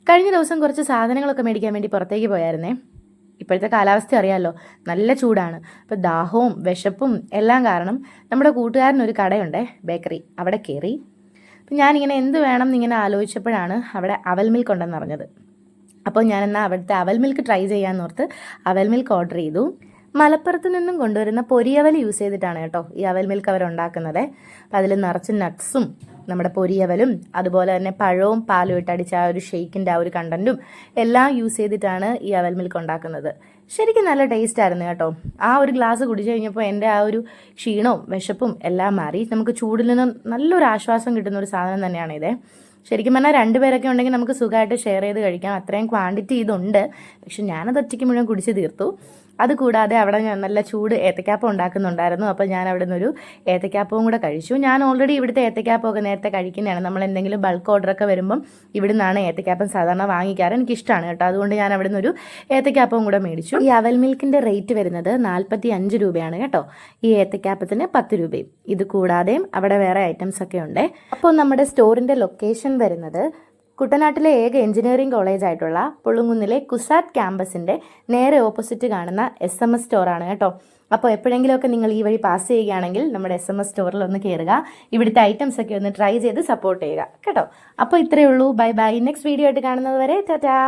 കഴിഞ്ഞ ദിവസം കുറച്ച് സാധനങ്ങളൊക്കെ മേടിക്കാൻ വേണ്ടി പുറത്തേക്ക് പോയായിരുന്നേ. ഇപ്പോഴത്തെ കാലാവസ്ഥ അറിയാമല്ലോ, നല്ല ചൂടാണ്. അപ്പോൾ ദാഹവും വിശപ്പും എല്ലാം കാരണം നമ്മുടെ കൂട്ടുകാരനൊരു കടയുണ്ടേ, ബേക്കറി, അവിടെ കയറി. അപ്പം ഞാനിങ്ങനെ എന്ത് വേണം എന്നിങ്ങനെ ആലോചിച്ചപ്പോഴാണ് അവിടെ അവൽ മിൽക്ക് ഉണ്ടെന്ന് അറിഞ്ഞത്. അപ്പോൾ ഞാനെന്നാൽ അവിടുത്തെ അവൽ മിൽക്ക് ട്രൈ ചെയ്യാമെന്നോർത്ത് അവൽ മിൽക്ക് ഓർഡർ ചെയ്തു. മലപ്പുറത്ത് നിന്നും കൊണ്ടുവരുന്ന പൊരിയവൽ യൂസ് ചെയ്തിട്ടാണ് കേട്ടോ ഈ അവൽ മിൽക്ക് അവരുണ്ടാക്കുന്നത്. അപ്പം അതിൽ നിറച്ച് നട്ട്സും നമ്മുടെ പൊരിയവലും അതുപോലെ തന്നെ പഴവും പാലും ഇട്ടടിച്ച ആ ഒരു ഷെയ്ക്കിൻ്റെ ആ ഒരു കണ്ടൻറ്റും എല്ലാം യൂസ് ചെയ്തിട്ടാണ് ഈ അവൽ മിൽക്ക് ഉണ്ടാക്കുന്നത്. ശരിക്കും നല്ല ടേസ്റ്റ് ആയിരുന്നു കേട്ടോ. ആ ഒരു ഗ്ലാസ് കുടിച്ചു കഴിഞ്ഞപ്പോൾ എൻ്റെ ആ ഒരു ക്ഷീണവും വിശപ്പും എല്ലാം മാറി. നമുക്ക് ചൂടിൽ നിന്ന് നല്ലൊരു ആശ്വാസം കിട്ടുന്ന ഒരു സാധനം തന്നെയാണ് ഇതേ. ശരിക്കും പറഞ്ഞാൽ 2 പേരൊക്കെ ഉണ്ടെങ്കിൽ നമുക്ക് സുഖമായിട്ട് ഷെയർ ചെയ്ത് കഴിക്കാം. അത്രയും ക്വാണ്ടിറ്റി ഇതുണ്ട്. പക്ഷെ ഞാനത് ഒറ്റയ്ക്ക് മുഴുവൻ കുടിച്ച് തീർത്തു. അതുകൂടാതെ അവിടെ ഞാൻ നല്ല ചൂട് ഏത്തക്കാപ്പം ഉണ്ടാക്കുന്നുണ്ടായിരുന്നു. അപ്പോൾ ഞാൻ അവിടെ നിന്നൊരു ഏത്തക്കാപ്പവും കൂടെ കഴിച്ചു. ഞാൻ ഓൾറെഡി ഇവിടുത്തെ ഏത്തക്കാപ്പമൊക്കെ നേരത്തെ കഴിക്കുന്നതാണ്. നമ്മൾ എന്തെങ്കിലും ബൾക്ക് ഓർഡറൊക്കെ വരുമ്പം ഇവിടെ നിന്നാണ് ഏത്തക്കാപ്പം സാധാരണ വാങ്ങിക്കാറ്. എനിക്കിഷ്ടമാണ് കേട്ടോ. അതുകൊണ്ട് ഞാൻ അവിടെ നിന്നൊരു ഏത്തക്കാപ്പവും കൂടെ മേടിച്ചു. ഈ അവൽ മിൽക്കിൻ്റെ റേറ്റ് വരുന്നത് 45 രൂപയാണ് കേട്ടോ. ഈ ഏത്തക്കാപ്പത്തിന് 10 രൂപയും. ഇത് കൂടാതെയും അവിടെ വേറെ ഐറ്റംസ് ഒക്കെ ഉണ്ട്. അപ്പോൾ നമ്മുടെ സ്റ്റോറിൻ്റെ ലൊക്കേഷൻ വരുന്നത് കുട്ടനാട്ടിലെ ഏക എഞ്ചിനീയറിംഗ് കോളേജ് ആയിട്ടുള്ള പുളുങ്കുന്നിലെ കുസാറ്റ് ക്യാമ്പസിൻ്റെ നേരെ ഓപ്പോസിറ്റ് കാണുന്ന SMS സ്റ്റോറാണ് കേട്ടോ. അപ്പോൾ എപ്പോഴെങ്കിലുമൊക്കെ നിങ്ങൾ ഈ വഴി പാസ് ചെയ്യുകയാണെങ്കിൽ നമ്മുടെ SMS സ്റ്റോറിൽ ഒന്ന് കയറുക. ഇവിടുത്തെ ഐറ്റംസ് ഒക്കെ ഒന്ന് ട്രൈ ചെയ്ത് സപ്പോർട്ട് ചെയ്യുക കേട്ടോ. അപ്പോൾ ഇത്രയേ ഉള്ളൂ. Bye bye. നെക്സ്റ്റ് വീഡിയോ ആയിട്ട് കാണുന്നത് വരെ ടാറ്റാ.